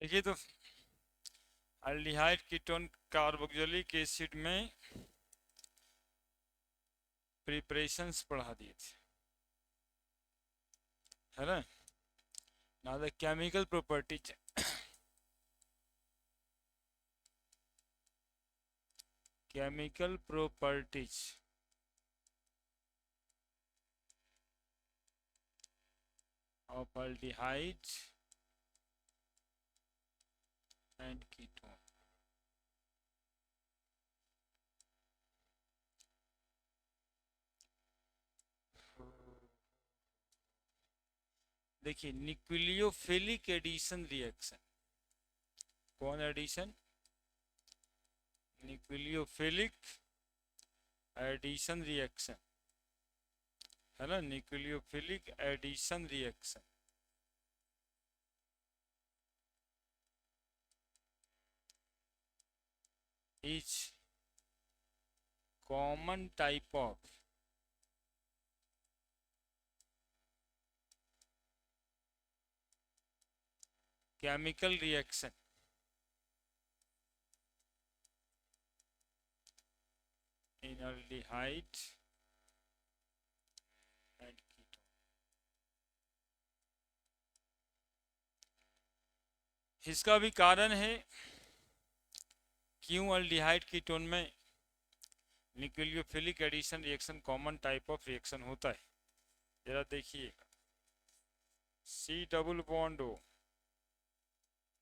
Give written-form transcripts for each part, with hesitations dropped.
देखिए तो aldehyde ketone carboxylic acid में प्रिपरेशंस पढ़ा दिए थे, है ना। Now the chemical properties, chemical properties of aldehydes and ketone। देखिए न्यूक्लियोफिलिक एडिशन रिएक्शन, कौन एडिशन? न्यूक्लियोफिलिक एडिशन रिएक्शन, है ना। Nucleophilic addition reaction is common type of chemical reaction in aldehyde and ketone। इसका भी कारण है क्यों अल्डिहाइड कीटोन में nucleophilic addition reaction common type of reaction होता है। जरा देखिएगा, C double bond O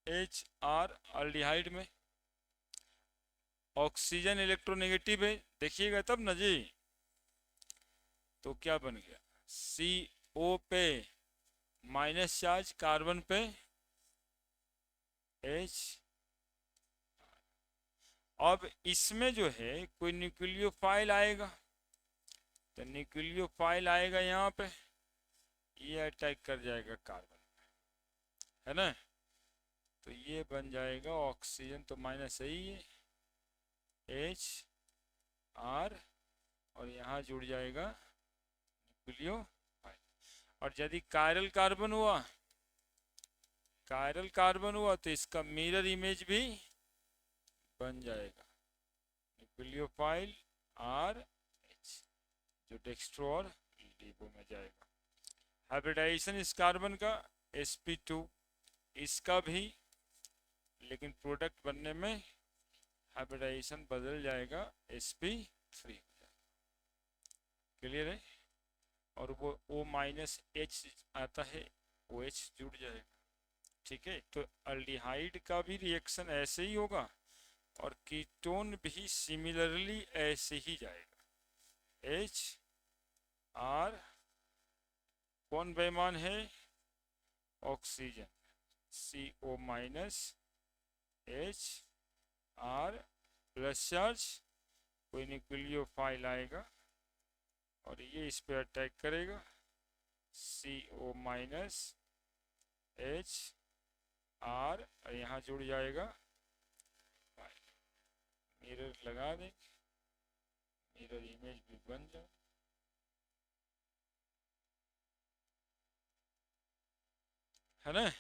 H R, aldehyde में ऑक्सीजन इलेक्ट्रोनेगेटिव है, देखिएगा तब ना जी। तो क्या बन गया, सी ओ पे माइनस चार्ज, कार्बन पे एच। अब इसमें जो है कोई न्यूक्लियोफाइल आएगा, तो न्यूक्लियोफाइल आएगा यहाँ पे, ये अटैक कर जाएगा कार्बन, है ना। तो ये बन जाएगा ऑक्सीजन, तो माइनस सही है, एच आर, और यहाँ जुड़ जाएगा न्यूक्लियोफाइल। और यदि कायरल कार्बन हुआ, कायरल कार्बन हुआ तो इसका मिरर इमेज भी बन जाएगा, न्यूक्लियोफाइल आर एच, जो डेक्स्ट्रो और लिबो में जाएगा। हाइब्रिडाइजेशन इस कार्बन का sp2, इसका भी, लेकिन प्रोडक्ट बनने में हाइब्रिडाइजेशन बदल जाएगा, sp3 हो जाएगा। क्लियर है। और वो O माइनस एच आता है, OH जुड़ जाएगा। ठीक है, तो अल्डिहाइड का भी रिएक्शन ऐसे ही होगा और कीटोन भी सिमिलरली ऐसे ही जाएगा, एच आर, कौन बेईमान है, oxygen, CO minus H R plus charge, कोई न्यूक्लियोफाइल आएगा और ये इस पे अटैक करेगा, CO माइनस एच आर, और यहाँ जुड़ जाएगा, मिरर लगा दें, मिरर इमेज भी बन जाए, है ना।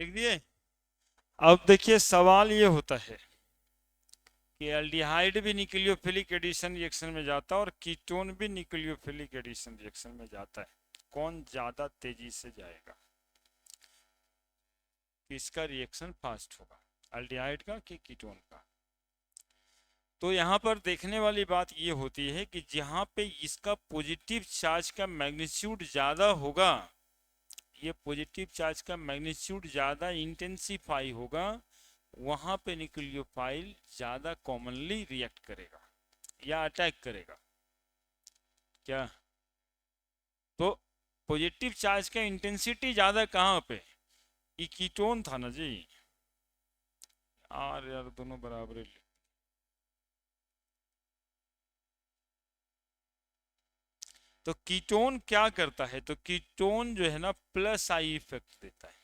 लिख दिए। अब देखिए सवाल ये होता है कि एल्डिहाइड भी न्यूक्लियोफिलिक एडिशन रिएक्शन में जाता है और कीटोन भी न्यूक्लियोफिलिक एडिशन रिएक्शन में जाता है। कौन ज्यादा तेजी से जाएगा, किसका रिएक्शन फास्ट होगा, एल्डिहाइड का कि कीटोन का? तो यहाँ पर देखने वाली बात ये होती है कि जहाँ पे इसका पॉजिटिव चार्ज का मैग्नीट्यूड ज़्यादा होगा, ये पॉजिटिव चार्ज का मैग्नीट्यूड ज़्यादा इंटेंसिफाई होगा, वहाँ पे न्यूक्लियोफाइल ज़्यादा कॉमनली रिएक्ट करेगा या अटैक करेगा। क्या? तो पॉजिटिव चार्ज का इंटेंसिटी ज़्यादा कहाँ पे? ये कीटोन था ना जी। यार दोनों बराबर ही। तो कीटोन क्या करता है, तो कीटोन जो है ना प्लस आई इफेक्ट देता है।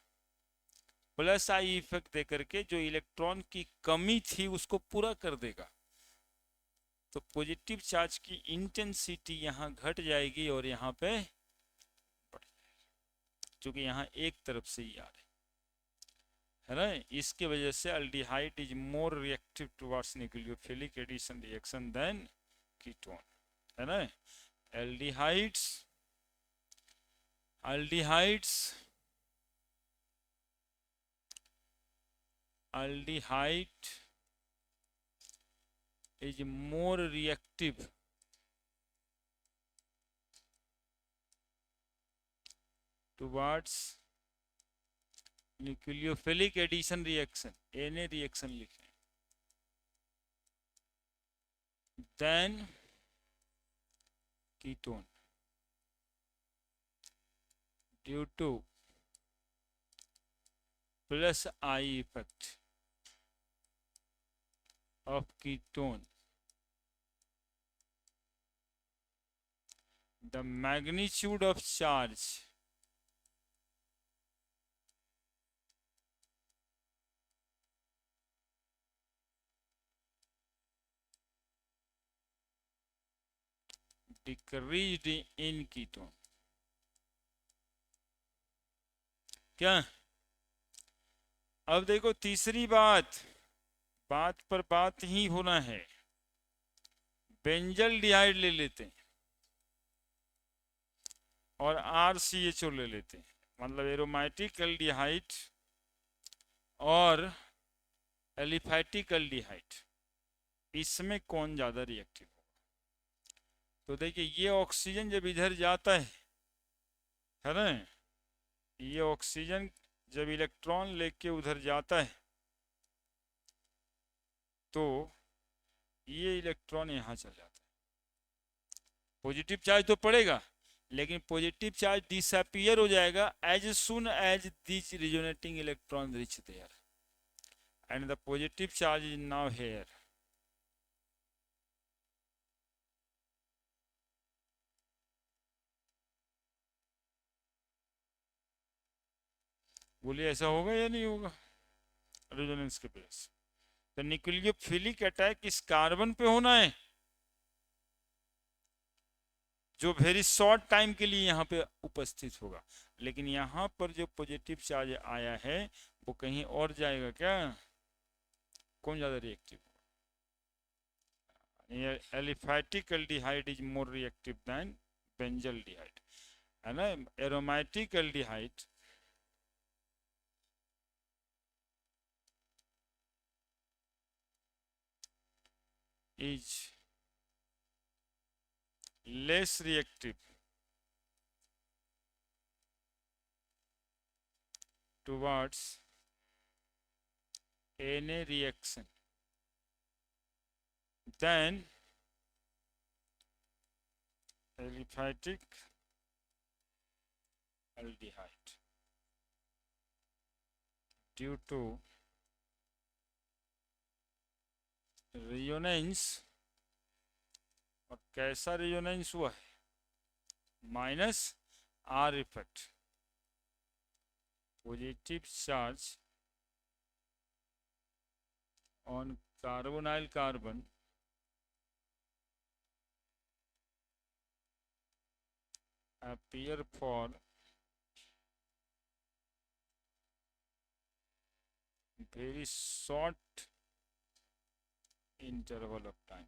प्लस आई इफेक्ट दे करके जो इलेक्ट्रॉन की कमी थी उसको पूरा कर देगा। तो पॉजिटिव चार्ज की इंटेंसिटी यहाँ घट जाएगी और यहाँ पे बढ़ जाएगी, क्योंकि यहाँ एक तरफ से ही आ रही है ना। इसके वजह से aldehyde is more reactive towards nucleophilic addition reaction than ketone, है ना। Aldehydes aldehydes aldehyde is more reactive towards nucleophilic addition reaction, Na reaction लिखें, then ketone due to plus I effect of ketone. The magnitude of charge decreased in ketone. क्या? अब देखो तीसरी बात, बात पर बात ही होना है। बेंजल डिहाइड ले लेते हैं और RCHO ले लेते हैं, मतलब एरोमेटिक एल्डिहाइड और एलिफैटिक एल्डिहाइड, इसमें कौन ज़्यादा रिएक्टिव होगा? तो देखिए ये ऑक्सीजन जब इधर जाता है ना, ये ऑक्सीजन जब इलेक्ट्रॉन लेके उधर जाता है तो ये इलेक्ट्रॉन यहाँ चल जाता है। पॉजिटिव चार्ज तो पड़ेगा, लेकिन पॉजिटिव चार्ज डिसअपियर हो जाएगा as soon as this resonating electron reach there and the positive charge is now here. बोलिए ऐसा होगा या नहीं होगा रेजोनेंस के बेस? तो न्यूक्लियोफिलिक अटैक इस कार्बन पे होना है जो वेरी शॉर्ट टाइम के लिए यहाँ पे उपस्थित होगा, लेकिन यहाँ पर जो पॉजिटिव चार्ज आया है वो कहीं और जाएगा क्या? कौन ज्यादा reactive? Aliphatic aldehyde is more reactive than benzaldehyde, है ना। Aromatic aldehyde is less reactive towards Na reaction than aliphatic aldehyde due to resonance. और कैसा रेजोनेंस हुआ है? Minus are effect, positive charge on carbonyl carbon appear for very short interval of time.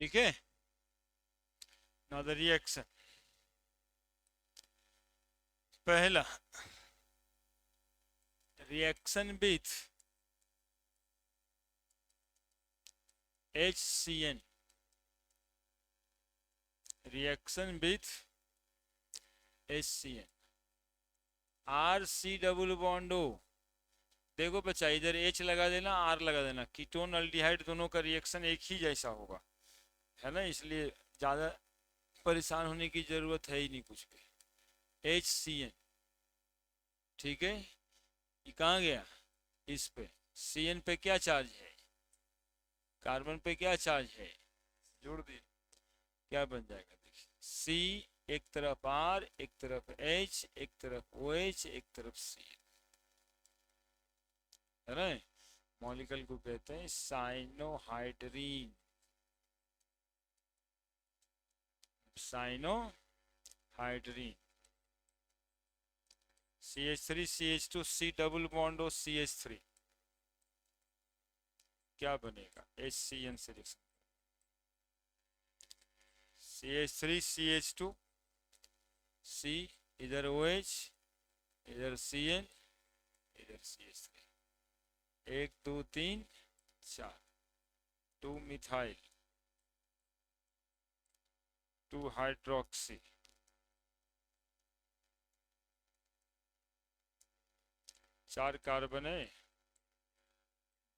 ठीक है. Now the reaction. पहला reaction with HCN. reaction with HCN. RC double bond O. देखो बच्चा इधर H लगा देना, R लगा देना. कीटोन अल्डिहाइड दोनों का रिएक्शन एक ही जैसा होगा, है ना, इसलिए ज़्यादा परेशान होने की ज़रूरत है ही नहीं कुछ भी. HCN. ठीक है, ये कहाँ गया, इस पे. CN पे क्या चार्ज है, कार्बन पे क्या चार्ज है, जोड़ दिए, क्या बन जाएगा देखिए. C एक तरफ R, एक तरफ H, एक तरफ OH, एक तरफ CN, है ना. मॉलिक्यूल को कहते हैं cyanohydrin. Cyanohydrin. CH3 CH2 C double bond हो CH3, क्या बनेगा, HCN से रिएक्शन. CH3 CH2 C, इधर OH, इधर CN, इधर CH3. 1 2 3 4, 2 मिथाइल, 2 हाइड्रोक्सी, 4 कार्बन है,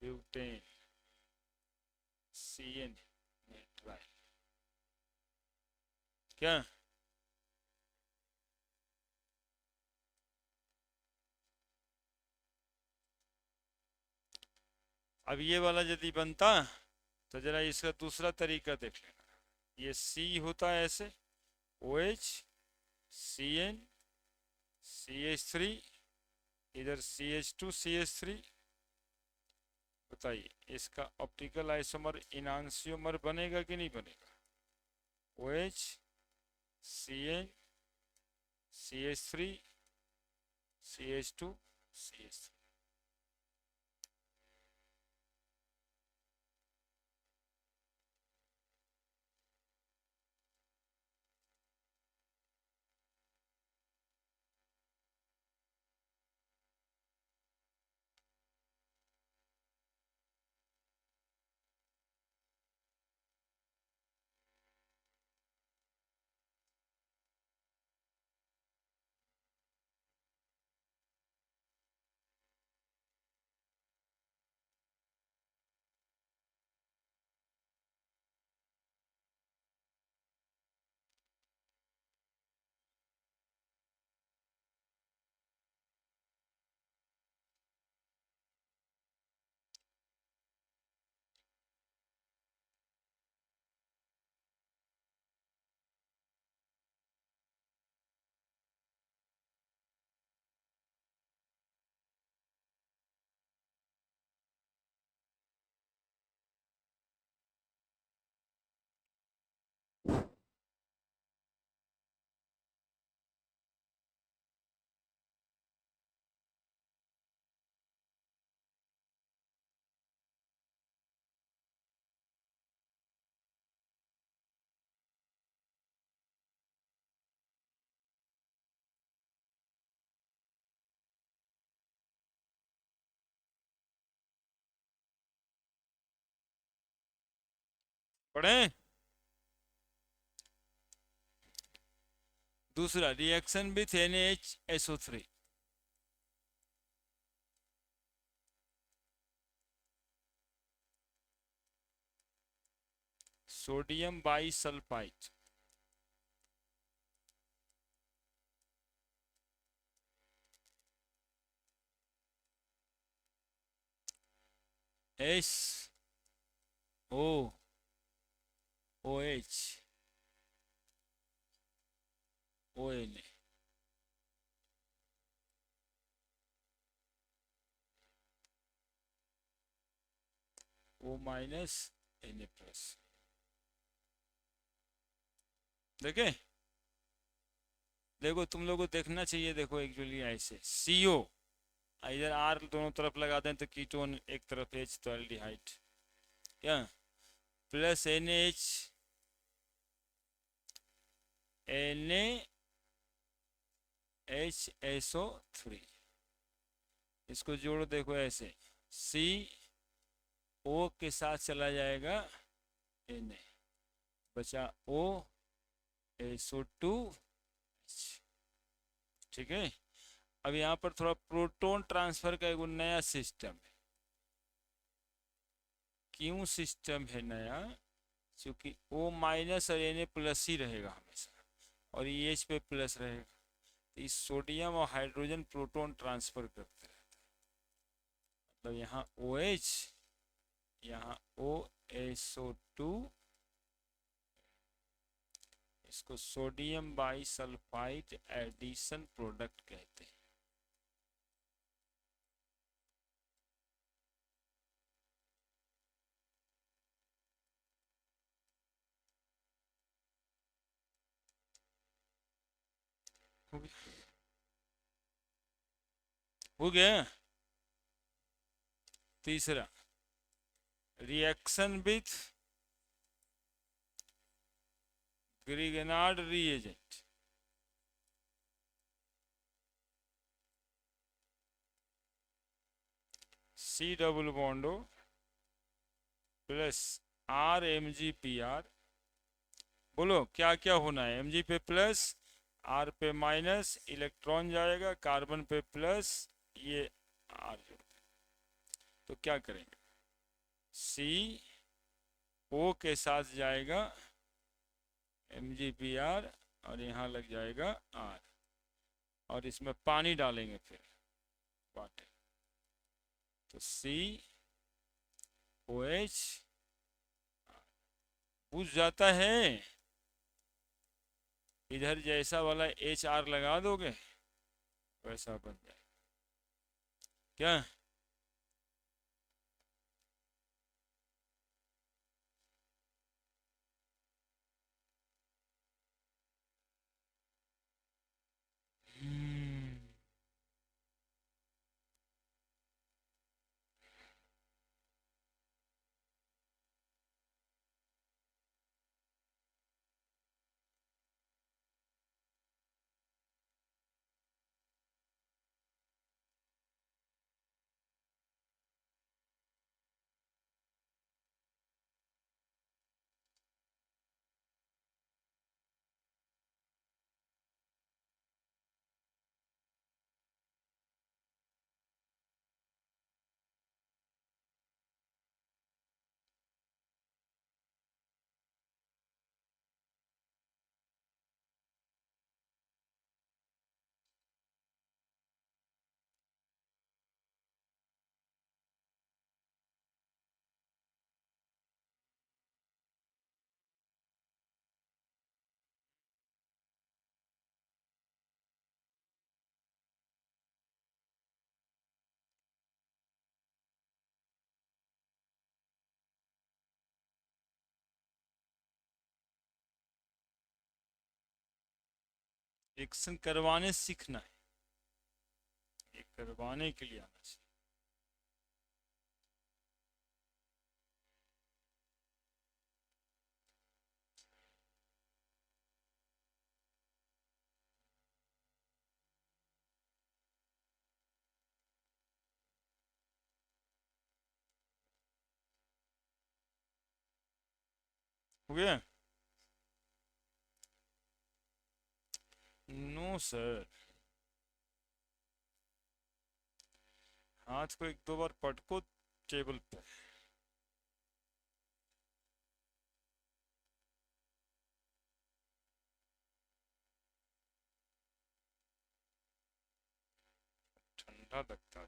ब्यूटेन, CN नाइट्राइल. क्या अब ये वाला यदि बनता तो जरा इसका दूसरा तरीका देख लेना. ये C होता है ऐसे, OH CN CH3, इधर CH2 CH3। बताइए इसका ऑप्टिकल आइसोमर इनांसियोमर बनेगा कि नहीं बनेगा? OH CN CH3 CH2 CH3। पढ़ें? दूसरा reaction with NaHSO3। Sodium bisulphite SOOH ONA O minus Na plus. देखे? देखो तुम लोग को देखना चाहिए। देखो एक्चुअली ऐसे CO इधर R दोनों तरफ लगा दें तो कीटोन एक तरफ H तो एल्डिहाइड क्या प्लस NaH NaHSO3। इसको जोड़ो देखो ऐसे CO के साथ चला जाएगा Na बचा OSO2। ठीक है। अब यहाँ पर थोड़ा प्रोटॉन ट्रांसफर का एक नया सिस्टम है। क्यों सिस्टम है नया? क्योंकि O माइनस और Na प्लस ही रहेगा हमेशा और ये H पे प्लस रहेगा। तो इस सोडियम और हाइड्रोजन प्रोटॉन ट्रांसफर करते रहते हैं। मतलब यहाँ OH यहाँ OSO2, इसको सोडियम बाईसल्फाइड एडिशन प्रोडक्ट कहते हैं। हो गया। तीसरा reaction with Grignard reagent. C double bond O plus RMgPr। बोलो क्या क्या होना है? Mg पे प्लस R पे माइनस, इलेक्ट्रॉन जाएगा कार्बन पे प्लस, ये R जोड़। तो क्या करेंगे? CO के साथ जाएगा MgPr और यहाँ लग जाएगा R और इसमें पानी डालेंगे फिर वाटर। तो COH बुझ जाता है। इधर जैसा वाला एच आर लगा दोगे वैसा बन जाएगा। क्या रिएक्शन करवाने सीखना है, ये करवाने के लिए आना चाहिए। हो गया? नो सर, हाथ को एक दो बार पटको टेबल पे। ठंडा लगता है।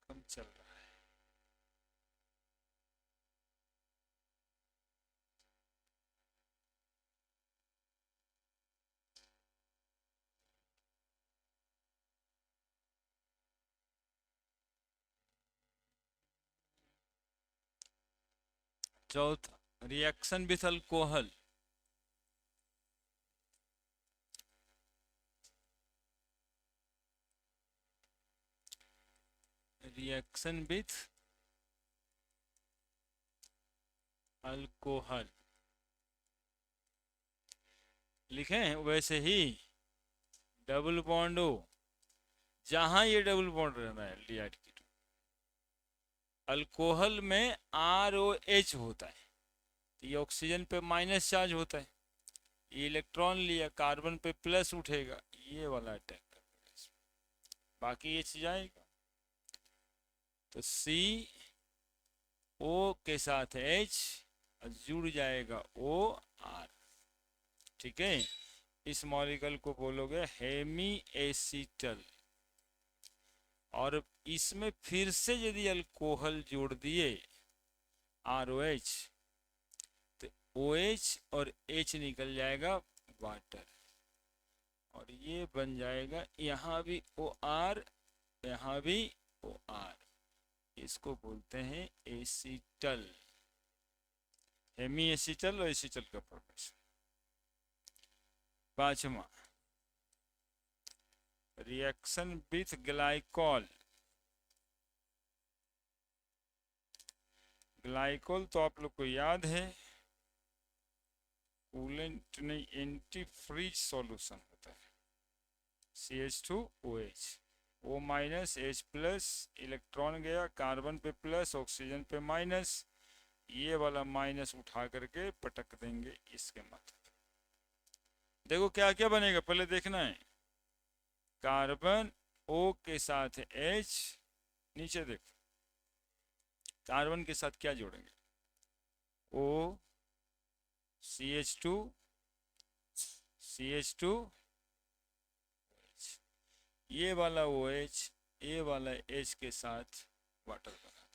कम चल रहा है। चौथा, reaction with alcohol. Reaction with alcohol लिखें वैसे ही, डबल बॉन्ड हो, जहां ये डबल बॉन्ड रहना है एल्डिहाइड की, अल्कोहल में आर ओ एच होता है, तो ये ऑक्सीजन पे माइनस चार्ज होता है, ये इलेक्ट्रॉन लिया कार्बन पे प्लस उठेगा, ये वाला अटैक करेगा इसमें। बाकी एच जाएगा, तो सी ओ के साथ एच और जुड़ जाएगा ओ आर। ठीक है, इस मॉलिक्यूल को बोलोगे हेमी एसिटल। और इसमें फिर से यदि अल्कोहल जोड़ दिए आर ओ एच, तो ओ एच और एच निकल जाएगा वाटर, और ये बन जाएगा यहाँ भी ओ आर, यहाँ भी ओ आर। इसको बोलते हैं एसिटल, हेमी एसिटल और एसिटल का फॉर्मेशन। पांचवा, रिएक्शन विथ ग्लाइकॉल। ग्लाइकॉल तो आप लोग को याद है, कूलेंट नहीं, एंटी फ्रीज सॉल्यूशन होता है। CH2OH, O minus H plus, electron गया कार्बन पे प्लस, ऑक्सीजन पे माइनस, ये वाला माइनस उठा करके पटक देंगे इसके माथे पे। देखो क्या क्या बनेगा, पहले देखना है। कार्बन O के साथ H, नीचे देखो कार्बन के साथ क्या जोड़ेंगे, O CH2 CH2, ये वाला OH, ये वाला H के साथ वाटर बना।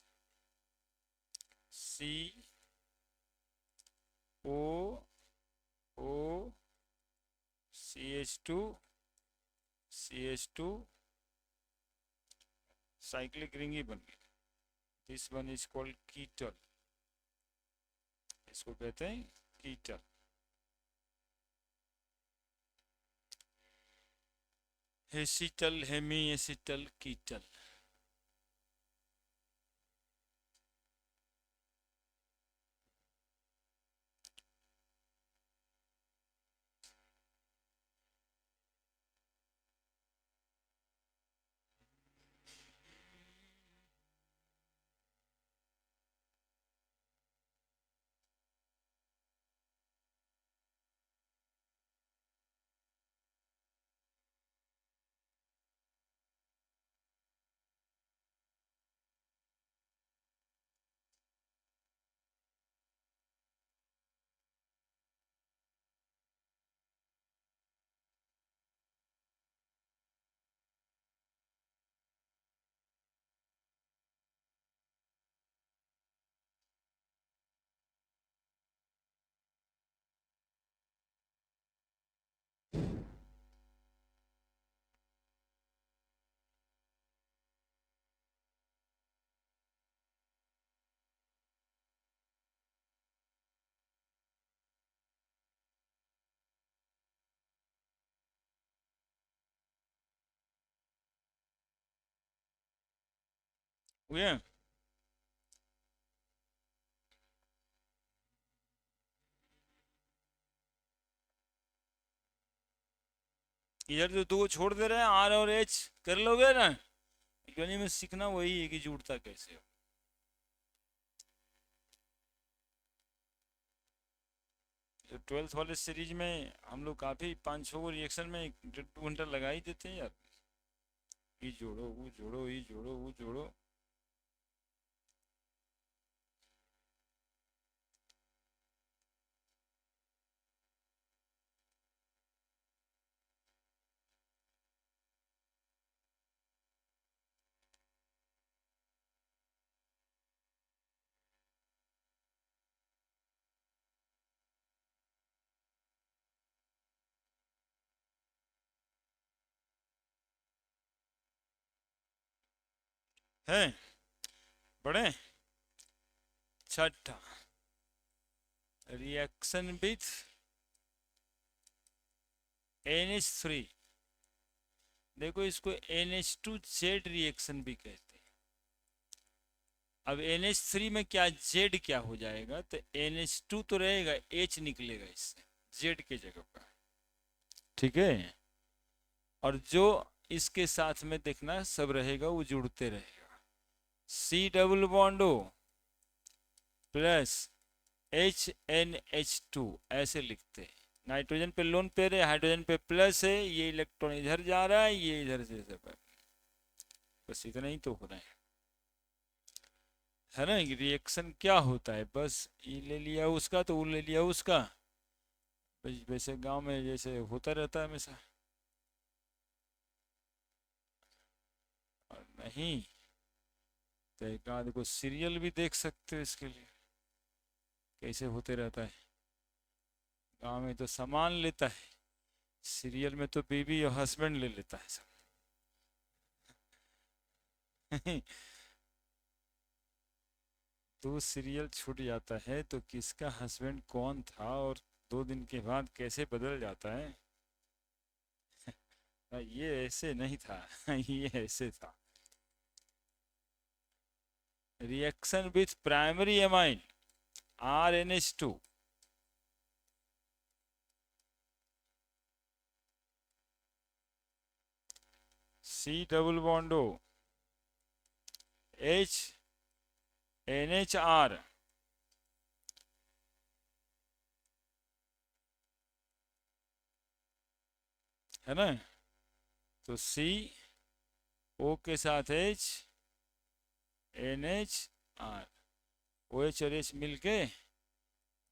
CO CH2 साइक्लिक रिंग ही बन गई। दिस वन इज कॉल्ड कीटल, इसको कहते हैं कीटल। हेसिटल, हेमी एसिटल, कीटल। हुए इधर जो दो छोड़ दे रहे हैं आर और एच, कर लोगे ना? गणित में सीखना वही है कि जुड़ता कैसे हो। तो 12th वाले सीरीज में हम लोग काफी 5-6 रिएक्शन में 1.5 घंटा लगा ही देते हैं यार। ये जोड़ो वो जोड़ो, ये जोड़ो वो जोड़ो। है पढ़े? छठा, रिएक्शन विथ NH3। देखो इसको NH2Z रिएक्शन भी कहते हैं। अब NH3 में क्या Z क्या हो जाएगा, तो NH2 तो रहेगा, H निकलेगा इससे Z की जगह पर, ठीक है। और जो इसके साथ में देखना सब रहेगा वो जुड़ते रहेगा। C double bond O plus HNH2 ऐसे लिखते हैं। नाइट्रोजन पे लोन पेयर है, हाइड्रोजन पे प्लस है, ये इलेक्ट्रॉन इधर जा रहा है, ये इधर से सब, बस इतना ही तो हो रहा है ना। रिएक्शन क्या होता है, बस ये ले लिया उसका तो वो ले लिया उसका, वैसे गांव में जैसे होता रहता है हमेशा। और नहीं तो एक आध को सीरियल भी देख सकते हो इसके लिए, कैसे होते रहता है। गांव में तो सामान लेता है, सीरियल में तो बीवी और हस्बैंड ले लेता है सब। तो सीरियल छूट जाता है तो किसका हस्बैंड कौन था और 2 दिन के बाद कैसे बदल जाता है। ये ऐसे नहीं था। ये ऐसे था। Reaction with primary amine RNH2, C double bond O HNHR, है ना। तो CO के साथ HNHR, OH और H मिलके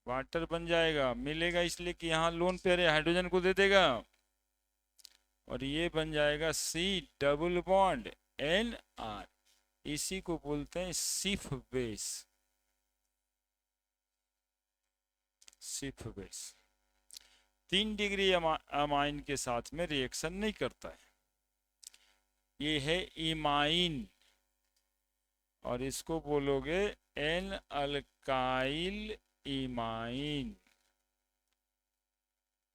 वाटर बन जाएगा। मिलेगा इसलिए कि यहाँ लोन पेयर है, हाइड्रोजन को दे देगा, और ये बन जाएगा C डबल बॉन्ड NR। इसी को बोलते हैं सिफ बेस। सिर्फ बेस 3 डिग्री अमाइन के साथ में रिएक्शन नहीं करता है। ये है इमाइन और इसको बोलोगे N alkyl imine.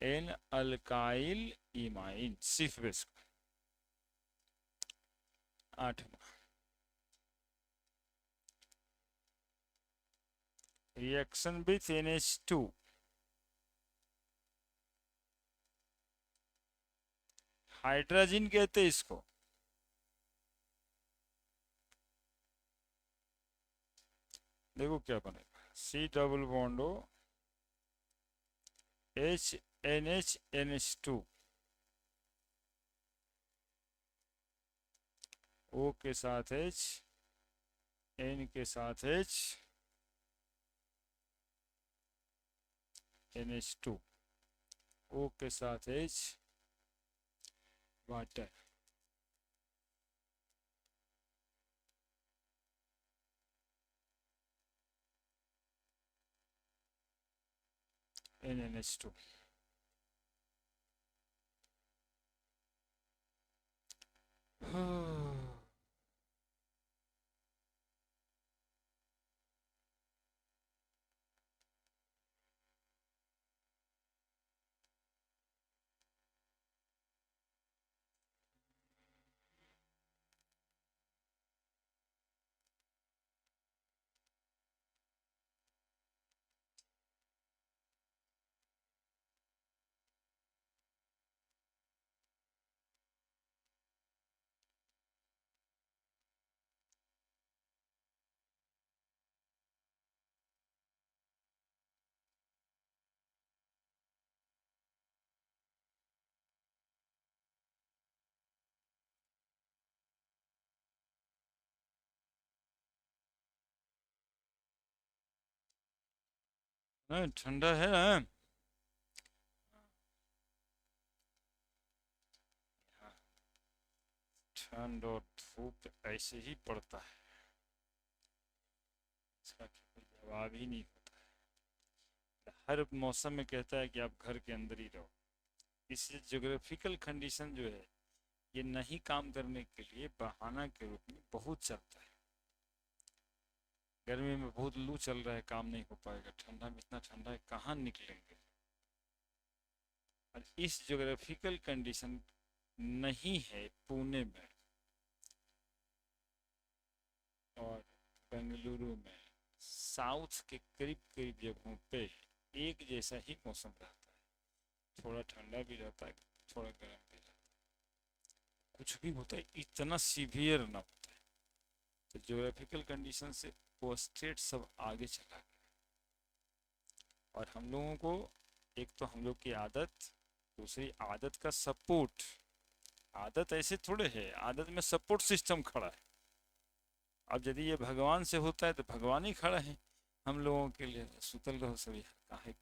N alkyl imine सिर्फ बेस। 8वां रिएक्शन विथ NH2। हाइड्रोजन कहते हैं इसको। देखो क्या बनेगा, C double bond O NH O के साथ H, N के साथ H, NH2 O के साथ H, वाटर। NH2 ठंडा है ना। ठंड और धूप ऐसे ही पड़ता है, इसका कोई जवाब ही नहीं होता है। हर मौसम में कहता है कि आप घर के अंदर ही रहो। इससे ज्योग्राफिकल कंडीशन जो है ये नहीं काम करने के लिए बहाना के रूप में बहुत चलता है। गर्मी में बहुत लू चल रहा है, काम नहीं हो पाएगा। ठंडा में इतना ठंडा है, कहाँ निकलेंगे। और इस ज्योग्राफिकल कंडीशन नहीं है पुणे में और बेंगलुरु में। साउथ के करीब करीब जगहों पे एक जैसा ही मौसम रहता है, थोड़ा ठंडा भी रहता है, थोड़ा गर्म भी रहता है, कुछ भी होता है, इतना सीवियर ना होता है। तो ज्योग्राफिकल कंडीशन से वो स्टेट सब आगे चला गया। और हम लोगों को एक तो हम लोग की आदत, दूसरी आदत का सपोर्ट। आदत ऐसे थोड़े है, आदत में सपोर्ट सिस्टम खड़ा है। अब यदि ये भगवान से होता है तो भगवान ही खड़ा है हम लोगों के लिए। सुतल रहो सभी, काहे।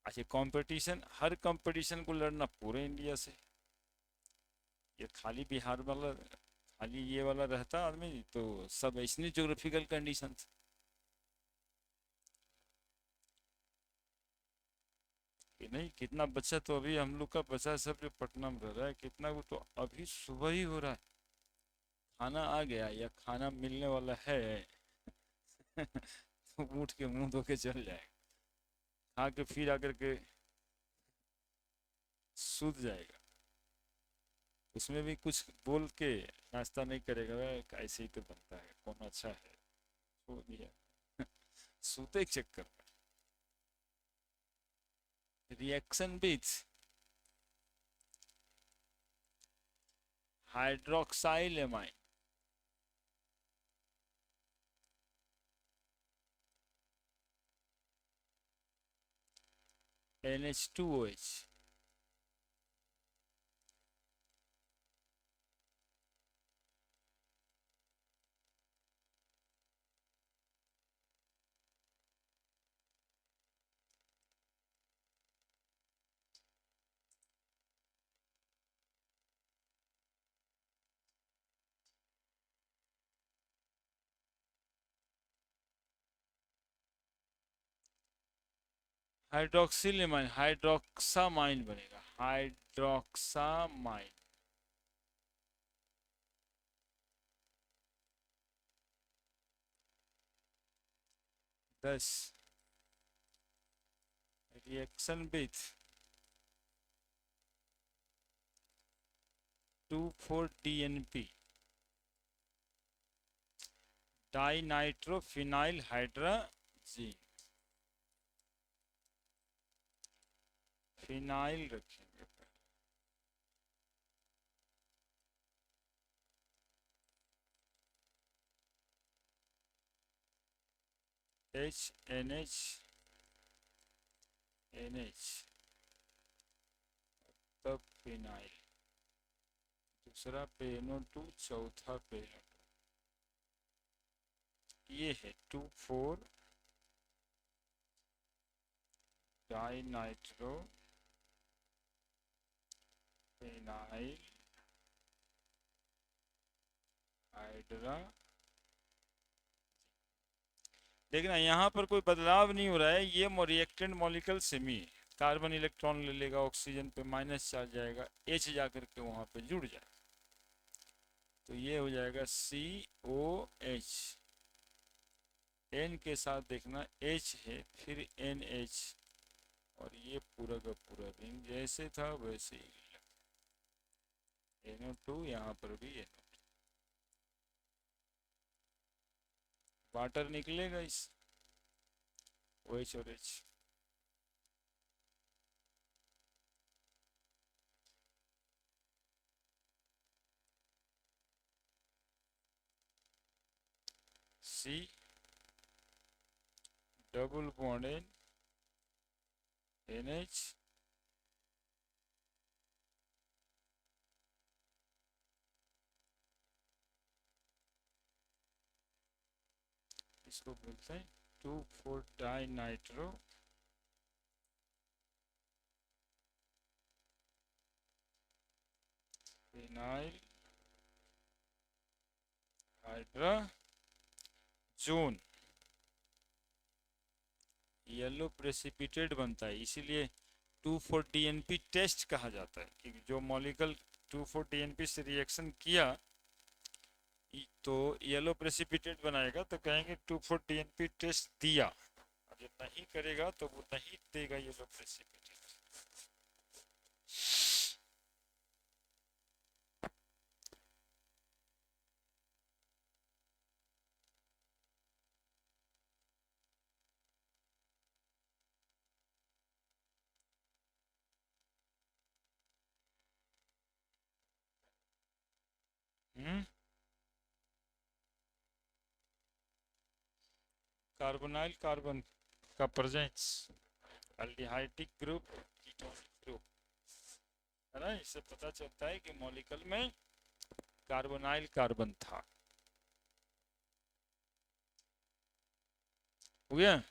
अच्छा, कंपटीशन, हर कंपटीशन को लड़ना पूरे इंडिया से। ये खाली बिहार वाला, खाली ये वाला रहता आदमी तो सब ऐसी ज्योग्राफिकल कंडीशन। कि नहीं, कितना बच्चा तो अभी हम लोग का बच्चा सब जो पटना में रह रहा है, कितना को तो अभी सुबह ही हो रहा है, खाना आ गया या खाना मिलने वाला है तो उठ के मुंह धो के चल जाएगा, खा के फिर आकर के सूत जाएगा। उसमें भी कुछ बोल के नाश्ता नहीं करेगा, वह ऐसे ही तो बनता है, कौन अच्छा है, छोड़ दिया सूते के चक्कर में। Reaction with hydroxyl amine, NH2OH। Hydroxylamine, hydroxamine बनेगा, हाइड्रोक्सामाइन। दस, reaction with 2,4-DNP, di nitro phenyl hydrazine, phenyl रखेंगे, HNH NH, तब फिनाइल, दूसरा पेनो2, चौथा पेनो, ये है 2,4 नाइट्रो फिनाइल हाइड्रा। देखना यहाँ पर कोई बदलाव नहीं हो रहा है, ये रिएक्टेंट मॉलिक्यूल सेमी है, कार्बन इलेक्ट्रॉन ले लेगा, ऑक्सीजन पे माइनस चार्ज जाएगा, H जाकर के वहां पे जुड़ जाएगा, तो ये हो जाएगा COH, N के साथ देखना H है, फिर NH, और ये पूरा का पूरा रिंग जैसे था वैसे ही, NO2, यहाँ पर भी NO2, वाटर निकलेगा इस OH और H। C double bond NH, इसको बोलते हैं 2,4-डाई nitro phenyl hydrazone, yellow precipitate बनता है, इसीलिए 2,4-DNP टेस्ट कहा जाता है, कि जो मॉलिक्यूल 2,4-DNP से रिएक्शन किया तो येलो प्रेसिपिटेट बनाएगा, तो कहेंगे 2,4-DNP टेस्ट दिया, और जो नहीं करेगा तो वो नहीं देगा येलो प्रेसिपिटेट। कार्बोनाइल कार्बन का presence, aldehydic group, ketonic group, है ना, इससे पता चलता है कि मॉलिक्यूल में कार्बोनाइल कार्बन था। हो गया।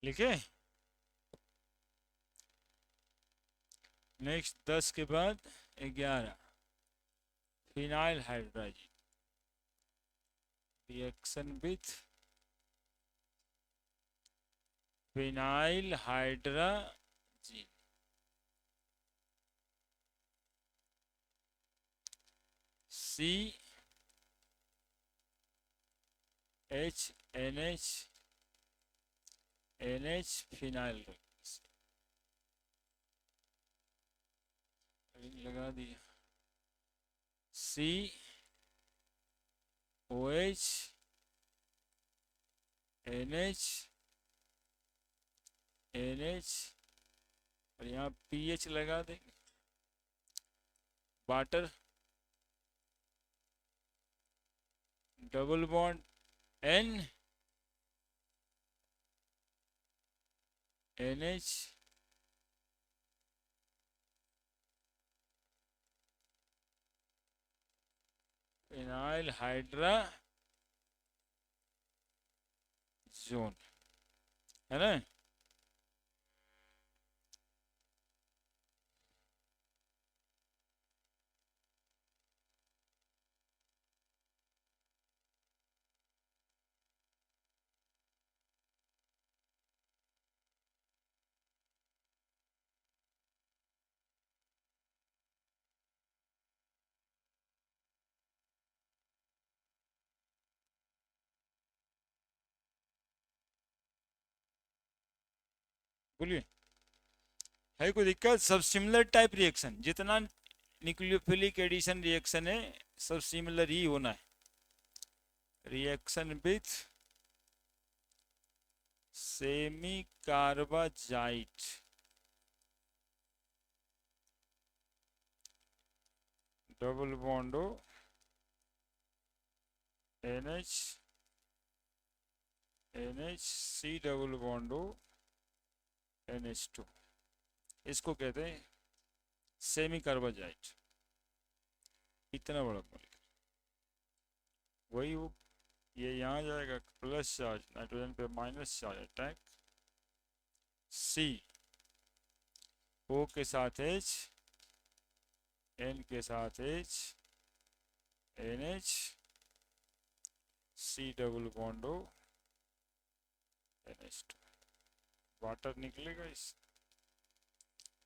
लिखे। नेक्स्ट 10 के बाद 11, phenyl hydrazine, reaction with phenyl hydrazine, H NH phenyl लगा दिया, COH NH और यहाँ pH लगा देंगे, water double bond NH phenyl hydrazone, है ना। बोलिए, है कोई दिक्कत? सब सिमिलर टाइप रिएक्शन, जितना न्यूक्लियोफिलिक एडिशन रिएक्शन है सब सिमिलर ही होना है। Reaction with semicarbazide, double बॉन्डो NH C डबल बॉन्डो NH2, इसको कहते हैं सेमी कार्बाजाइट। इतना बड़ा मॉलिक्यूल, वही वो, ये यहाँ जाएगा प्लस चार्ज, नाइट्रोजन पे minus charge attack, C O के साथ H, N के साथ H, NH C डबल बॉन्डो NH2, वाटर निकलेगा इस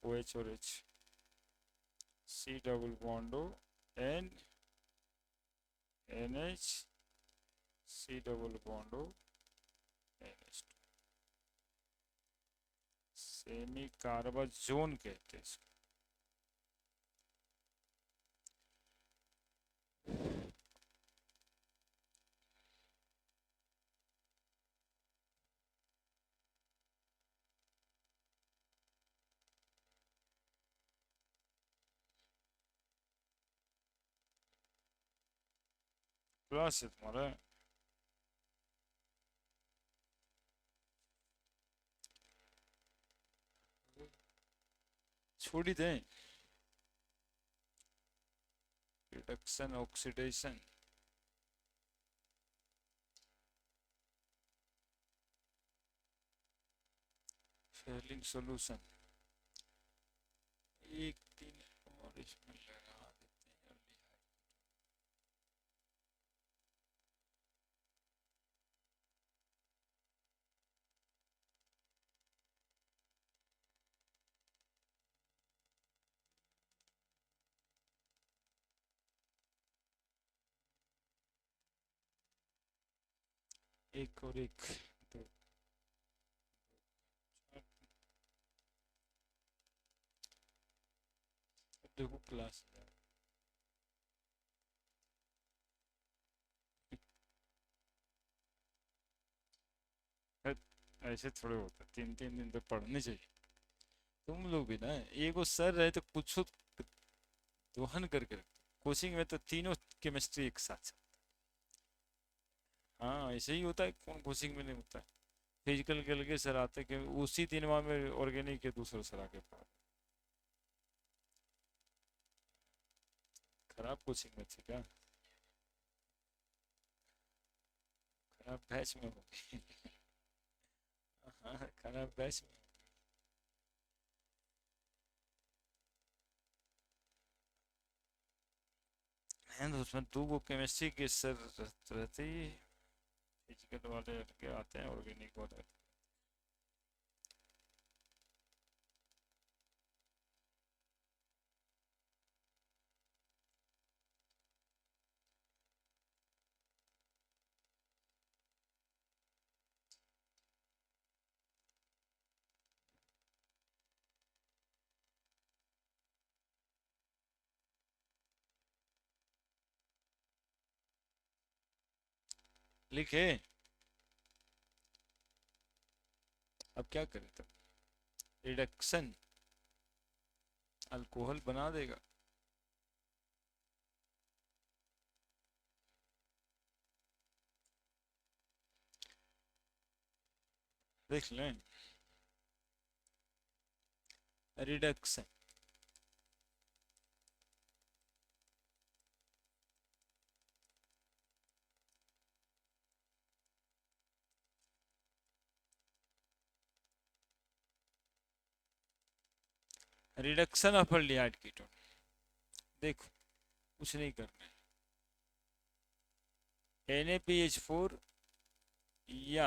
OH और H, C डबल बॉन्डो NH C डबल बॉन्डो NH2, सेमी कार्बाजोन कहते हैं इसको। क्लास है तुम्हारा, छोड़ ही दें। रिडक्शन ऑक्सीडेशन, फेलिंग सॉल्यूशन, एक दिन और इसमें लगा देते हैं। एक और एक दो, देखो क्लास ऐसे थोड़े होता, 3 3 दिन तो पढ़ने चाहिए। तुम लोग भी ना, एक वो सर रहे तो कुछ दोहन करके रखते, कोचिंग में तो तीनों केमिस्ट्री एक साथ। हाँ ऐसे ही होता है, कौन कोचिंग में नहीं होता है। फिजिकल के लगे सर आते कि उसी दिन वहाँ में ऑर्गेनिक के दूसरे सर आके पढ़ा, खराब कोचिंग में थे क्या? खराब बैच में हो गई। हाँ खराब बैच में। हैं तो उसमें 2 वो केमिस्ट्री के सर रहते ही, फिजिकल वाले के आते हैं, ऑर्गेनिक वाले। लिखे। अब क्या करें तब? रिडक्शन अल्कोहल बना देगा। देख लें। Reduction reduction of aldehyde ketone. देखो कुछ नहीं करना है। NaPH4 या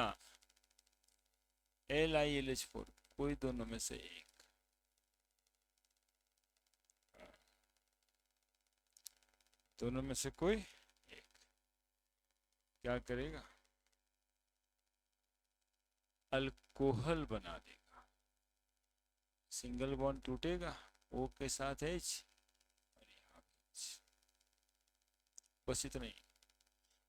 LiLH4, कोई दोनों में से एक। दोनों में से कोई एक क्या करेगा? अल्कोहल बना देगा। सिंगल बॉन्ड टूटेगा, O के साथ H और यहाँ H। बस इतना ही।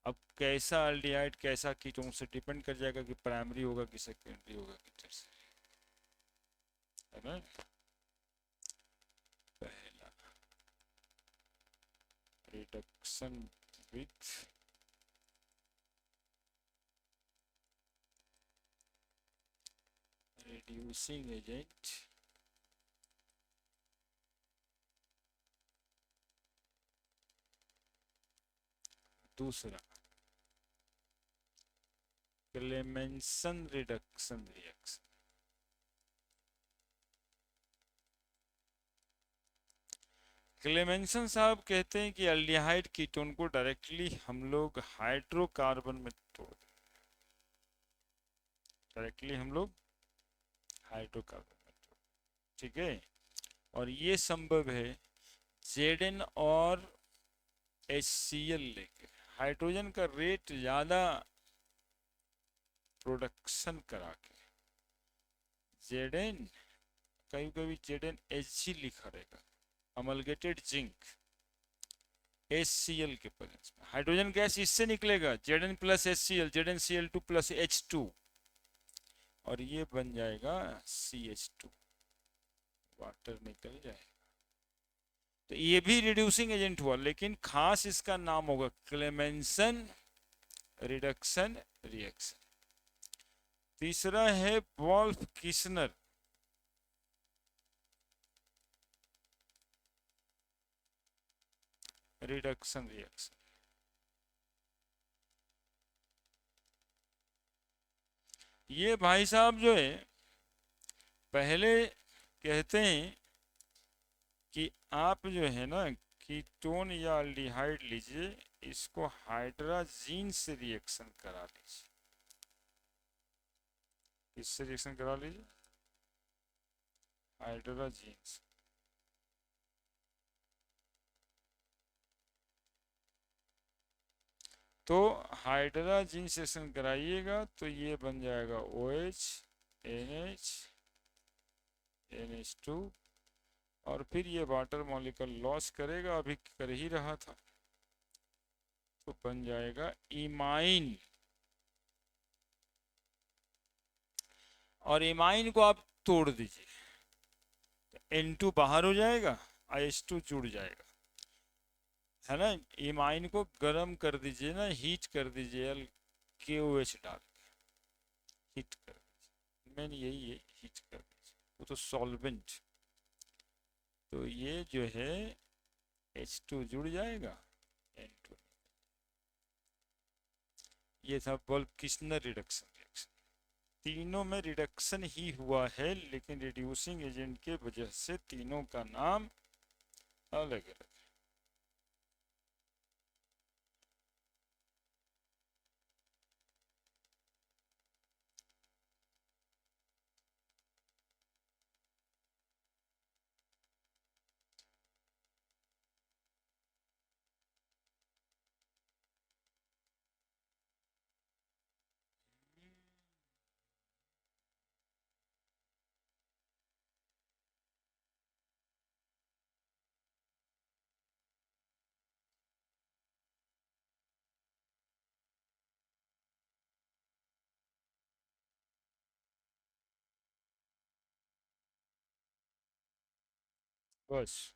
अब कैसा अल्डिहाइड कैसा कीटोन से डिपेंड कर जाएगा कि प्राइमरी होगा कि सेकेंडरी होगा कि टर्शियरी, है ना। पहला रिडक्शन विथ reducing agent दूसरा क्लेमेंसन रिडक्शन रिएक्शन। क्लेमेंसन साहब कहते हैं कि अल्डिहाइड कीटोन को डायरेक्टली हम लोग हाइड्रोकार्बन में तोड़ दें। डायरेक्टली हम लोग हाइड्रोकार्बन में तोड़, ठीक है। और ये संभव है Zn और HCl लेके हाइड्रोजन का रेट ज्यादा प्रोडक्शन करा के। Zn कभी कभी ZnHg लिखा रहेगा, अमलगेटेड जिंक HCl के प्रेजेंस में हाइड्रोजन गैस इससे निकलेगा Zn plus HCl, ZnCl2 plus H2 और ये बन जाएगा CH2, वाटर निकल जाएगा। तो ये भी रिड्यूसिंग एजेंट हुआ, लेकिन खास इसका नाम होगा क्लेमेंसन रिडक्शन रिएक्शन। तीसरा है वॉल्फ किस्नर रिडक्शन रिएक्शन। ये भाई साहब जो है पहले कहते हैं कि आप जो है ना कीटोन या अल्डिहाइड लीजिए, इसको हाइड्राजीन से रिएक्शन करा लीजिए। इससे रिएक्शन करा लीजिए हाइड्राजीन से। तो हाइड्राजीन से रिएक्शन कराइएगा तो ये बन जाएगा OH NH NH2 और फिर ये वाटर मॉलिक्यूल लॉस करेगा, अभी कर ही रहा था, तो बन जाएगा इमाइन। और इमाइन को आप तोड़ दीजिए तो N2 बाहर हो जाएगा, H2 जुड़ जाएगा, है ना। इमाइन को गर्म कर दीजिए ना, हीट कर दीजिए KOH डाल के, हीट कर दीजिए, मेन यही है, हीट कर दीजिए, वो तो सॉल्वेंट। तो ये जो है H2 जुड़ जाएगा, N2। ये था वॉल्फ किस्नर रिडक्शन रिएक्शन। तीनों में रिडक्शन ही हुआ है, लेकिन रिड्यूसिंग एजेंट के वजह से तीनों का नाम अलग अलग। बस।